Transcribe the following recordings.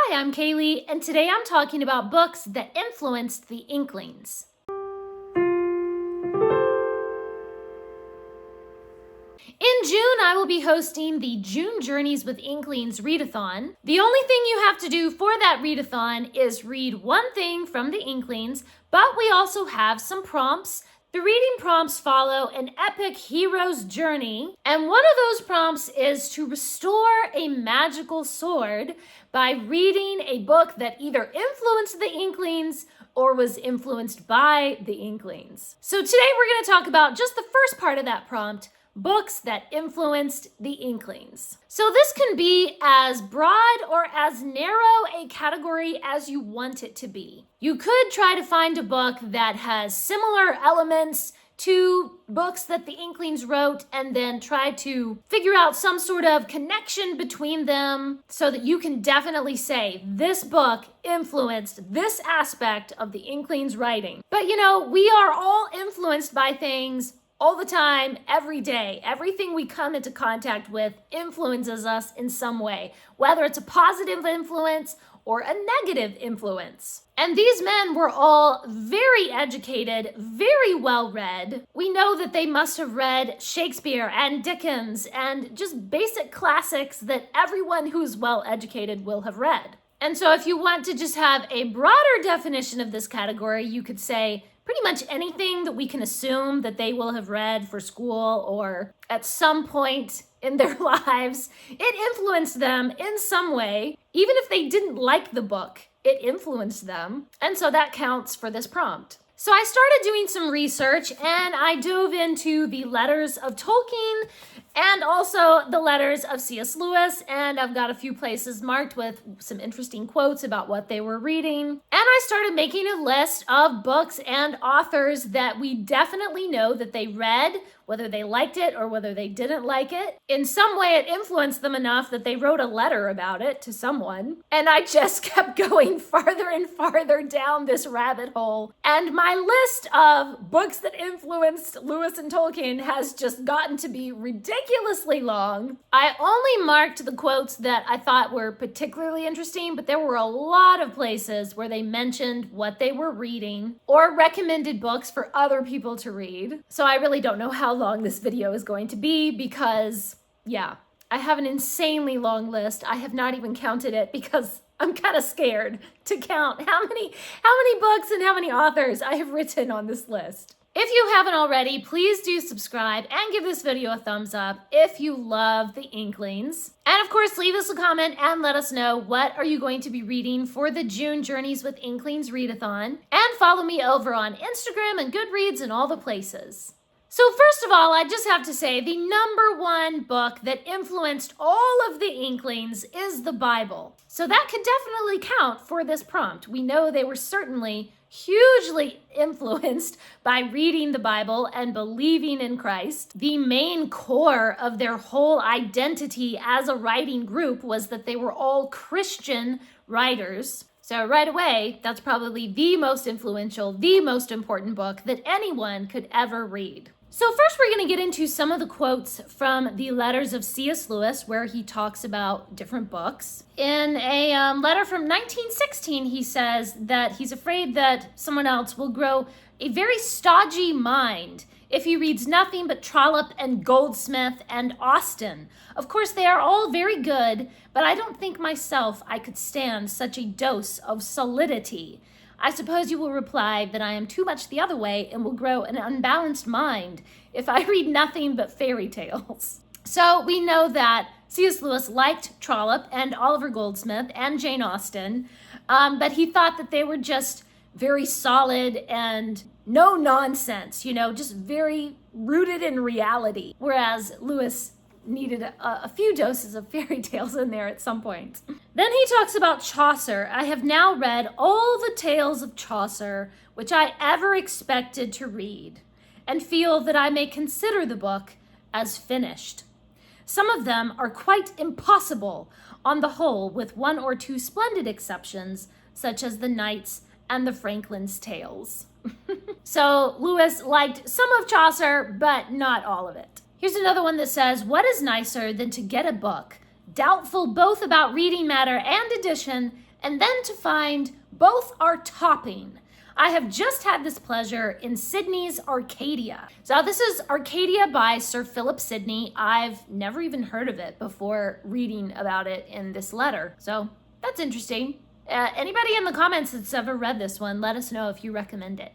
Hi, I'm Kaylee, and today I'm talking about books that influenced the Inklings. In June, I will be hosting the June Journeys with Inklings Readathon. The only thing you have to do for that readathon is read one thing from the Inklings, but we also have some prompts. The reading prompts follow an epic hero's journey, and one of those prompts is to restore a magical sword by reading a book that either influenced the Inklings or was influenced by the Inklings. So today we're going to talk about just the first part of that prompt, books that influenced the Inklings. So this can be as broad or as narrow a category as you want it to be. You could try to find a book that has similar elements to books that the Inklings wrote and then try to figure out some sort of connection between them so that you can definitely say this book influenced this aspect of the Inklings writing. But we are all influenced by things all the time, every day. Everything we come into contact with influences us in some way, whether it's a positive influence or a negative influence. And these men were all very educated, very well read. We know that they must have read Shakespeare and Dickens and just basic classics that everyone who's well educated will have read. And so if you want to just have a broader definition of this category, you could say pretty much anything that we can assume that they will have read for school or at some point in their lives. It influenced them in some way. Even if they didn't like the book, it influenced them. And so that counts for this prompt. So I started doing some research and I dove into the letters of Tolkien and also the letters of C.S. Lewis, and I've got a few places marked with some interesting quotes about what they were reading. And I started making a list of books and authors that we definitely know that they read, whether they liked it or whether they didn't like it. In some way, it influenced them enough that they wrote a letter about it to someone. And I just kept going farther and farther down this rabbit hole. And my list of books that influenced Lewis and Tolkien has just gotten to be ridiculously long. I only marked the quotes that I thought were particularly interesting, but there were a lot of places where they mentioned what they were reading or recommended books for other people to read. So I really don't know how long this video is going to be because, I have an insanely long list. I have not even counted it because I'm kind of scared to count how many books and how many authors I have written on this list. If you haven't already, please do subscribe and give this video a thumbs up if you love the Inklings. And of course, leave us a comment and let us know what are you going to be reading for the June Journeys with Inklings Readathon. And follow me over on Instagram and Goodreads and all the places. So first of all, I just have to say the number one book that influenced all of the Inklings is the Bible. So that could definitely count for this prompt. We know they were certainly hugely influenced by reading the Bible and believing in Christ. The main core of their whole identity as a writing group was that they were all Christian writers. So right away, that's probably the most influential, the most important book that anyone could ever read. So first we're going to get into some of the quotes from the letters of C.S. Lewis where he talks about different books. In a letter from 1916, he says that he's afraid that someone else will grow a very stodgy mind if he reads nothing but Trollope and Goldsmith and Austen. Of course, they are all very good, but I don't think myself I could stand such a dose of solidity. I suppose you will reply that I am too much the other way and will grow an unbalanced mind if I read nothing but fairy tales. So we know that C.S. Lewis liked Trollope and Oliver Goldsmith and Jane Austen, but he thought that they were just very solid and no nonsense, just very rooted in reality. Whereas Lewis needed a few doses of fairy tales in there at some point. Then he talks about Chaucer. I have now read all the tales of Chaucer which I ever expected to read, and feel that I may consider the book as finished. Some of them are quite impossible on the whole, with one or two splendid exceptions, such as the Knights and the Franklin's Tales. So Lewis liked some of Chaucer, but not all of it. Here's another one that says, what is nicer than to get a book, doubtful both about reading matter and edition, and then to find both are topping. I have just had this pleasure in Sidney's Arcadia. So this is Arcadia by Sir Phillip Sydney. I've never even heard of it before reading about it in this letter. So that's interesting. Anybody in the comments that's ever read this one, let us know if you recommend it.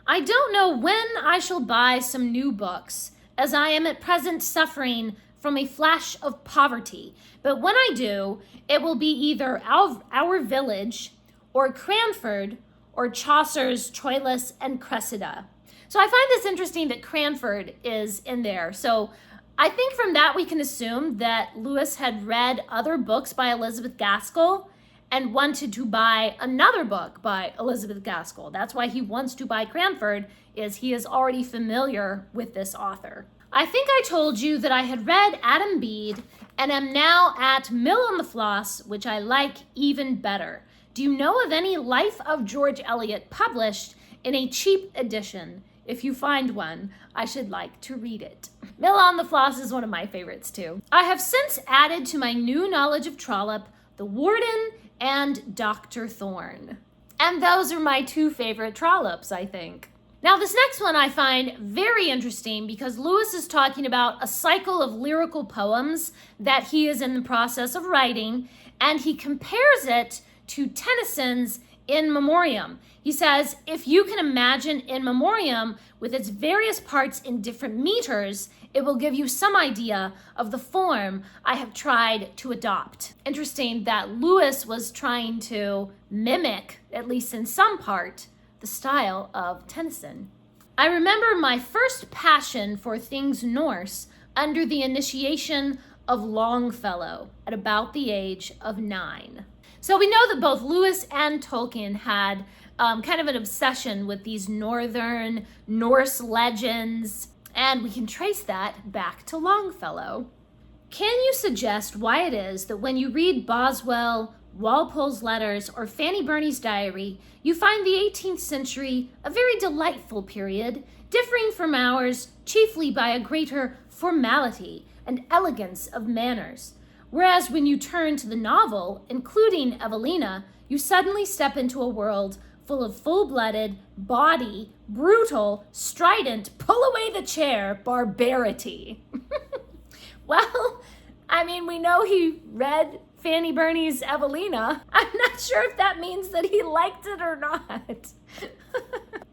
I don't know when I shall buy some new books, as I am at present suffering from a flash of poverty. But when I do, it will be either Our Village or Cranford or Chaucer's Troilus and Cressida. So I find this interesting that Cranford is in there. So I think from that we can assume that Lewis had read other books by Elizabeth Gaskell and wanted to buy another book by Elizabeth Gaskell. That's why he wants to buy Cranford, is he is already familiar with this author. I think I told you that I had read Adam Bede and am now at Mill on the Floss, which I like even better. Do you know of any Life of George Eliot published in a cheap edition? If you find one, I should like to read it. Mill on the Floss is one of my favorites too. I have since added to my new knowledge of Trollope, The Warden and Dr. Thorne. And those are my two favorite Trollopes, I think. Now this next one I find very interesting because Lewis is talking about a cycle of lyrical poems that he is in the process of writing, and he compares it to Tennyson's In Memoriam. He says, if you can imagine In Memoriam with its various parts in different meters, it will give you some idea of the form I have tried to adopt. Interesting that Lewis was trying to mimic, at least in some part, the style of Tennyson. I remember my first passion for things Norse under the initiation of Longfellow at about the age of 9. So we know that both Lewis and Tolkien had kind of an obsession with these northern Norse legends, and we can trace that back to Longfellow. Can you suggest why it is that when you read Boswell, Walpole's letters, or Fanny Burney's diary, you find the 18th century a very delightful period, differing from ours chiefly by a greater formality and elegance of manners? Whereas when you turn to the novel, including Evelina, you suddenly step into a world full of full-blooded, bawdy, brutal, strident, pull-away-the-chair barbarity. Well, I mean, we know he read Fanny Burney's Evelina. I'm not sure if that means that he liked it or not.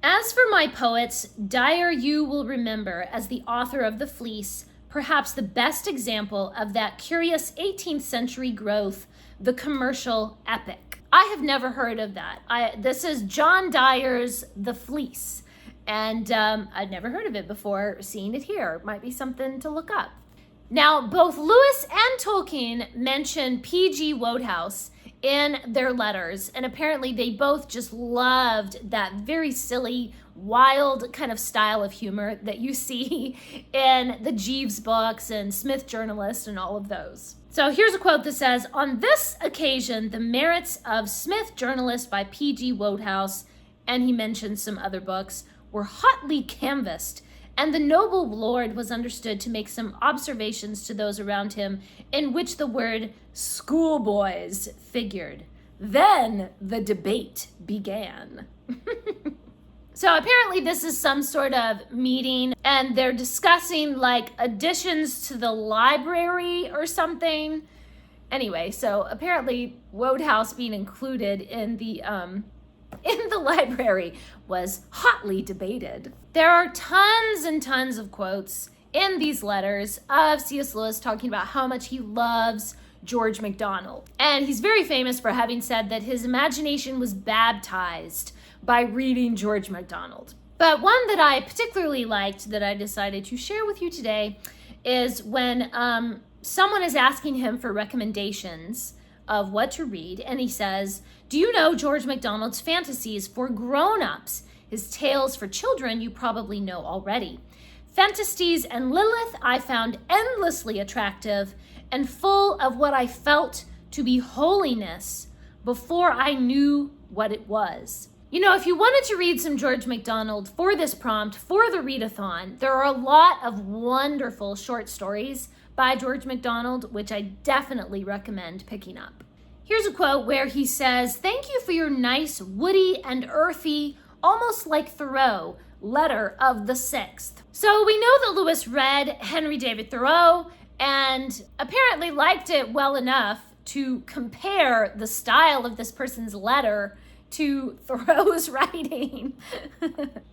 As for my poets, Dyer you will remember as the author of The Fleece, perhaps the best example of that curious 18th century growth, the commercial epic. I have never heard of that. This is John Dyer's The Fleece, and I'd never heard of it before seeing it here. It might be something to look up. Now, both Lewis and Tolkien mention P.G. Wodehouse in their letters, and apparently they both just loved that very silly, wild kind of style of humor that you see in the Jeeves books and Smith Journalist and all of those. So here's a quote that says, on this occasion, the merits of Smith Journalist by P.G. Wodehouse, and he mentions some other books, were hotly canvassed, and the noble lord was understood to make some observations to those around him in which the word schoolboys figured. Then the debate began. So apparently this is some sort of meeting, and they're discussing like additions to the library or something. Anyway, so apparently Wodehouse being included in the library was hotly debated. There are tons and tons of quotes in these letters of C.S. Lewis talking about how much he loves George MacDonald. And he's very famous for having said that his imagination was baptized by reading George MacDonald. But one that I particularly liked that I decided to share with you today is when someone is asking him for recommendations of what to read, and he says, do you know George MacDonald's fantasies for grown-ups? His tales for children you probably know already. Fantasies and Lilith I found endlessly attractive and full of what I felt to be holiness before I knew what it was. You know, if you wanted to read some George MacDonald for this prompt, for the readathon, there are a lot of wonderful short stories by George MacDonald, which I definitely recommend picking up. Here's a quote where he says, "Thank you for your nice, woody and earthy, almost like Thoreau, letter of the 6th. So we know that Lewis read Henry David Thoreau and apparently liked it well enough to compare the style of this person's letter to Thoreau's writing.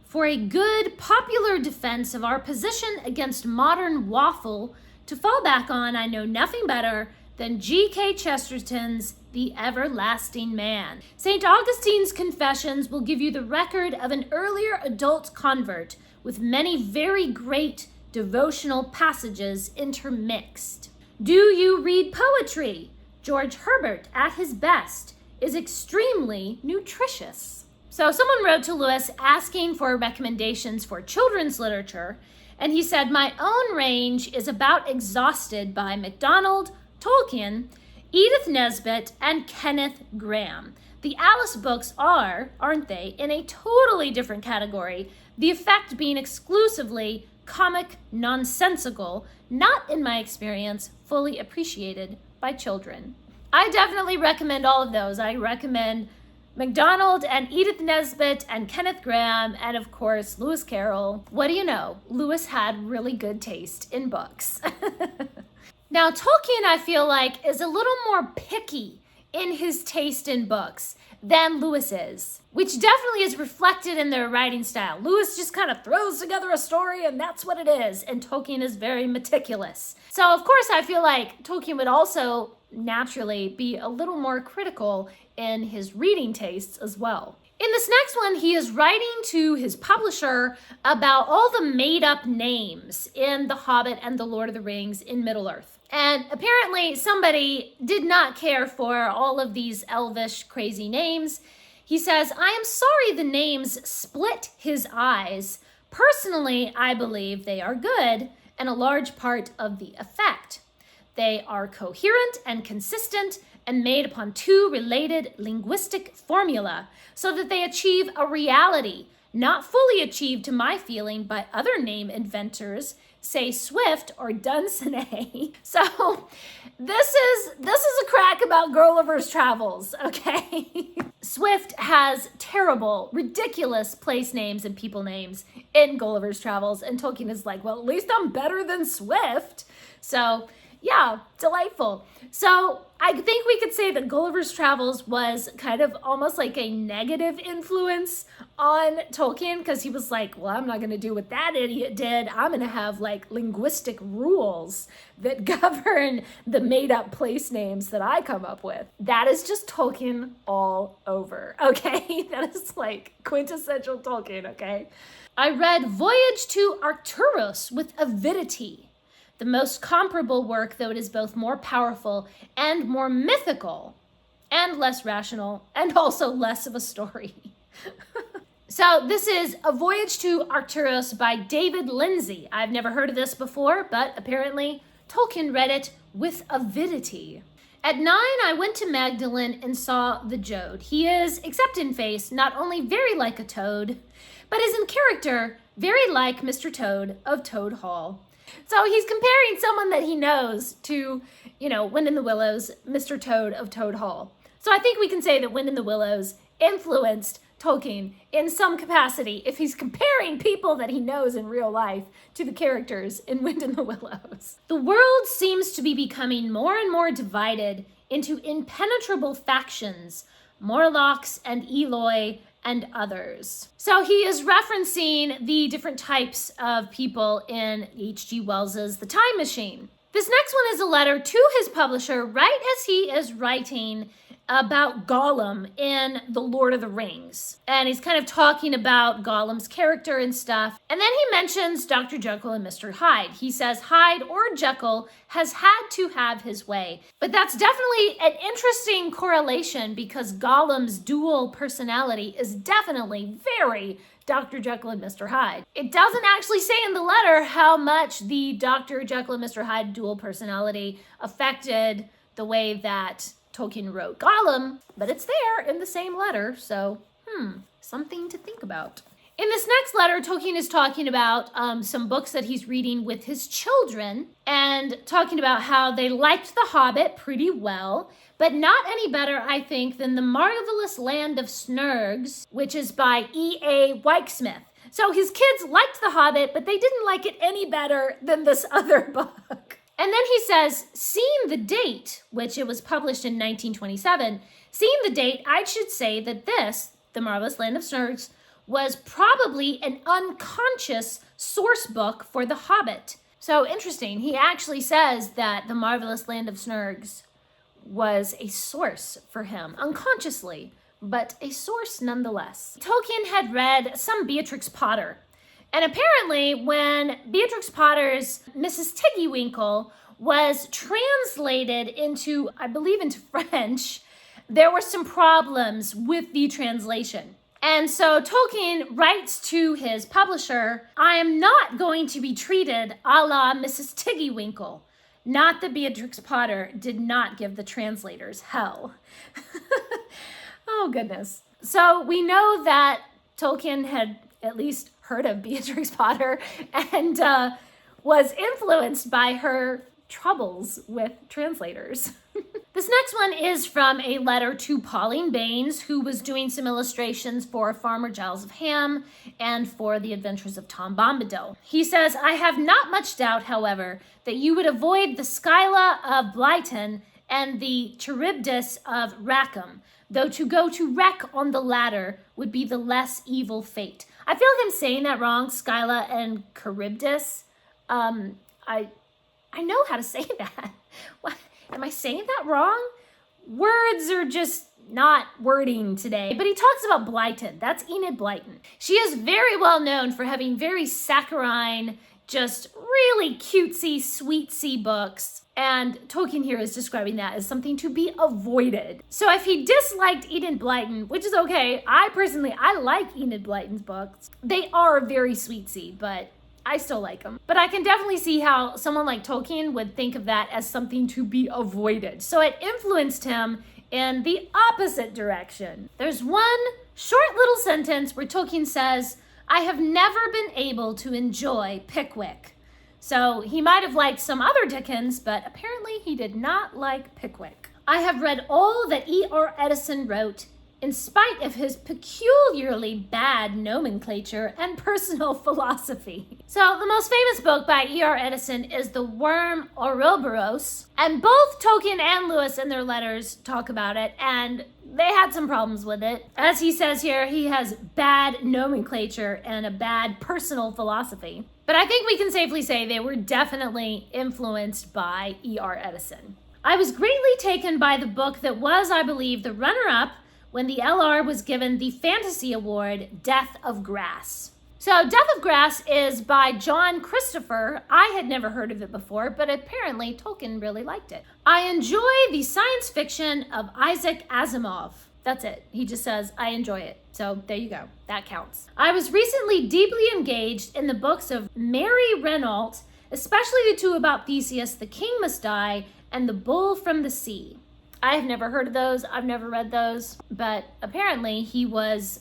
For a good popular defense of our position against modern waffle, to fall back on, I know nothing better than G.K. Chesterton's The Everlasting Man. St. Augustine's Confessions will give you the record of an earlier adult convert with many very great devotional passages intermixed. Do you read poetry? George Herbert, at his best, is extremely nutritious." So someone wrote to Lewis asking for recommendations for children's literature, and he said, "My own range is about exhausted by MacDonald, Tolkien, Edith Nesbit, and Kenneth Grahame. The Alice books are, aren't they, in a totally different category, the effect being exclusively comic nonsensical, not, in my experience, fully appreciated by children." I definitely recommend all of those. I recommend MacDonald and Edith Nesbit and Kenneth Grahame and, of course, Lewis Carroll. What do you know? Lewis had really good taste in books. Now, Tolkien, I feel like, is a little more picky in his taste in books than Lewis is, which definitely is reflected in their writing style. Lewis just kind of throws together a story and that's what it is, and Tolkien is very meticulous. So, of course, I feel like Tolkien would also naturally be a little more critical in his reading tastes as well. In this next one, he is writing to his publisher about all the made-up names in The Hobbit and The Lord of the Rings in Middle-earth. And apparently somebody did not care for all of these elvish crazy names. He says, "I am sorry the names split his eyes. Personally, I believe they are good and a large part of the effect. They are coherent and consistent and made upon two related linguistic formula so that they achieve a reality not fully achieved to my feeling by other name inventors, say Swift or Dunsany." So this is a crack about Gulliver's Travels, okay? Swift has terrible, ridiculous place names and people names in Gulliver's Travels, and Tolkien is like, well, at least I'm better than Swift. So yeah, delightful. So I think we could say that Gulliver's Travels was kind of almost like a negative influence on Tolkien, because he was like, well, I'm not going to do what that idiot did. I'm going to have like linguistic rules that govern the made up place names that I come up with. That is just Tolkien all over, okay? That is like quintessential Tolkien, okay? I read Voyage to Arcturus with avidity. The most comparable work, though it is both more powerful and more mythical and less rational and also less of a story. So this is A Voyage to Arcturus by David Lindsay. I've never heard of this before, but apparently Tolkien read it with avidity. At 9, I went to Magdalen and saw the Jode. He is, except in face, not only very like a toad, but is in character very like Mr. Toad of Toad Hall. So he's comparing someone that he knows to, Wind in the Willows, Mr. Toad of Toad Hall. So I think we can say that Wind in the Willows influenced Tolkien in some capacity if he's comparing people that he knows in real life to the characters in Wind in the Willows. The world seems to be becoming more and more divided into impenetrable factions, Morlocks and Eloi and others. So he is referencing the different types of people in H.G. Wells's The Time Machine. This next one is a letter to his publisher right as he is writing about Gollum in The Lord of the Rings. And he's kind of talking about Gollum's character and stuff. And then he mentions Dr. Jekyll and Mr. Hyde. He says Hyde or Jekyll has had to have his way. But that's definitely an interesting correlation because Gollum's dual personality is definitely very Dr. Jekyll and Mr. Hyde. It doesn't actually say in the letter how much the Dr. Jekyll and Mr. Hyde dual personality affected the way that Tolkien wrote Gollum, but it's there in the same letter, so something to think about. In this next letter, Tolkien is talking about some books that he's reading with his children and talking about how they liked The Hobbit pretty well, but not any better, I think, than The Marvelous Land of Snurgs, which is by E.A. Wyke-Smith. So his kids liked The Hobbit, but they didn't like it any better than this other book. And then he says, seeing the date, which it was published in 1927, seeing the date, I should say that this, The Marvelous Land of Snurgs, was probably an unconscious source book for The Hobbit. So interesting. He actually says that The Marvelous Land of Snurgs was a source for him, unconsciously, but a source nonetheless. Tolkien had read some Beatrix Potter. And apparently when Beatrix Potter's Mrs. Tiggywinkle was translated into, I believe, into French, there were some problems with the translation. And so Tolkien writes to his publisher, I am not going to be treated a la Mrs. Tiggywinkle. Not that Beatrix Potter did not give the translators hell. Oh, goodness. So we know that Tolkien had at least heard of Beatrix Potter and was influenced by her troubles with translators. This next one is from a letter to Pauline Baynes, who was doing some illustrations for Farmer Giles of Ham and for The Adventures of Tom Bombadil. He says, I have not much doubt, however, that you would avoid the Scylla of Blyton and the Charybdis of Rackham, though to go to wreck on the latter would be the less evil fate. I feel like I'm saying that wrong, Scylla and Charybdis. I know how to say that. What? Am I saying that wrong? Words are just not wording today. But he talks about Blyton. That's Enid Blyton. She is very well known for having very saccharine, just really cutesy, sweetsy books. And Tolkien here is describing that as something to be avoided. So if he disliked Enid Blyton, which is okay, I like Enid Blyton's books. They are very sweetsy, but I still like them. But I can definitely see how someone like Tolkien would think of that as something to be avoided. So it influenced him in the opposite direction. There's one short little sentence where Tolkien says, I have never been able to enjoy Pickwick. So he might have liked some other Dickens, but apparently he did not like Pickwick. I have read all that E.R. Edison wrote, in spite of his peculiarly bad nomenclature and personal philosophy. So the most famous book by E.R. Edison is The Worm Ouroboros, and both Tolkien and Lewis in their letters talk about it, and they had some problems with it. As he says here, he has bad nomenclature and a bad personal philosophy. But I think we can safely say they were definitely influenced by E.R. Edison. I was greatly taken by the book that was, I believe, the runner-up when the LR was given the Fantasy Award, Death of Grass. So Death of Grass is by John Christopher. I had never heard of it before, but apparently Tolkien really liked it. I enjoy the science fiction of Isaac Asimov. That's it. He just says, I enjoy it. So there you go. That counts. I was recently deeply engaged in the books of Mary Renault, especially the two about Theseus, The King Must Die, and The Bull from the Sea. I have never heard of those. I've never read those, but apparently he was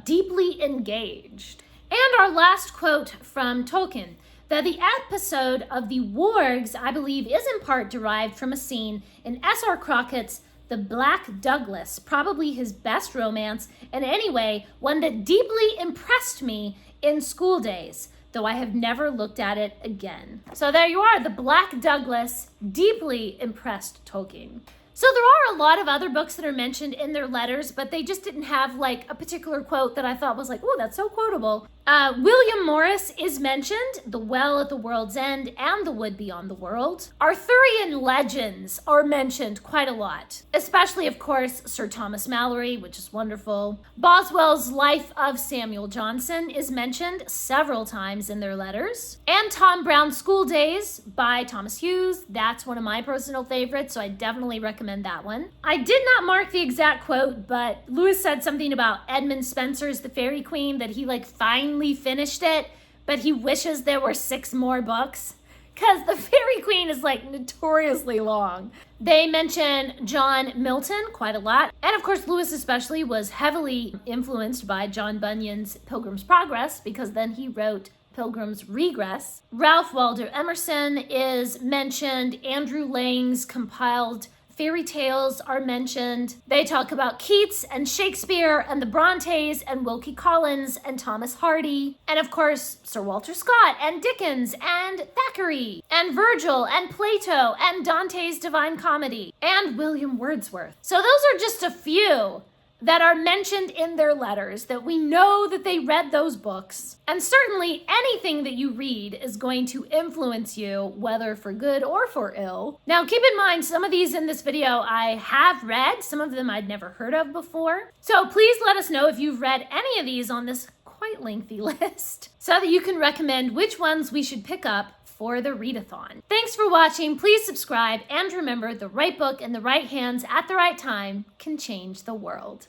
deeply engaged. And our last quote from Tolkien, that the episode of the wargs, I believe, is in part derived from a scene in S.R. Crockett's The Black Douglas, probably his best romance, and anyway, one that deeply impressed me in school days, though I have never looked at it again. So there you are, The Black Douglas deeply impressed Tolkien. So there are a lot of other books that are mentioned in their letters, but they just didn't have like a particular quote that I thought was like, oh, that's so quotable. William Morris is mentioned, The Well at the World's End and The Wood Beyond the World. Arthurian legends are mentioned quite a lot, especially, of course, Sir Thomas Malory, which is wonderful. Boswell's Life of Samuel Johnson is mentioned several times in their letters. And Tom Brown's School Days by Thomas Hughes. That's one of my personal favorites, so I definitely recommend that one. I did not mark the exact quote, but Lewis said something about Edmund Spenser's The Fairy Queen, that he finally finished it, but he wishes there were 6 more books. because the Fairy Queen is like notoriously long. They mention John Milton quite a lot. And of course, Lewis especially was heavily influenced by John Bunyan's Pilgrim's Progress, because then he wrote Pilgrim's Regress. Ralph Waldo Emerson is mentioned. Andrew Lang's compiled fairy tales are mentioned. They talk about Keats and Shakespeare and the Brontes and Wilkie Collins and Thomas Hardy. And of course, Sir Walter Scott and Dickens and Thackeray and Virgil and Plato and Dante's Divine Comedy and William Wordsworth. So those are just a few that are mentioned in their letters, that we know that they read those books. And certainly anything that you read is going to influence you, whether for good or for ill. Now, keep in mind, some of these in this video I have read, some of them I'd never heard of before. So please let us know if you've read any of these on this quite lengthy list, so that you can recommend which ones we should pick up for the readathon. Thanks for watching. Please subscribe, and remember, the right book in the right hands at the right time can change the world.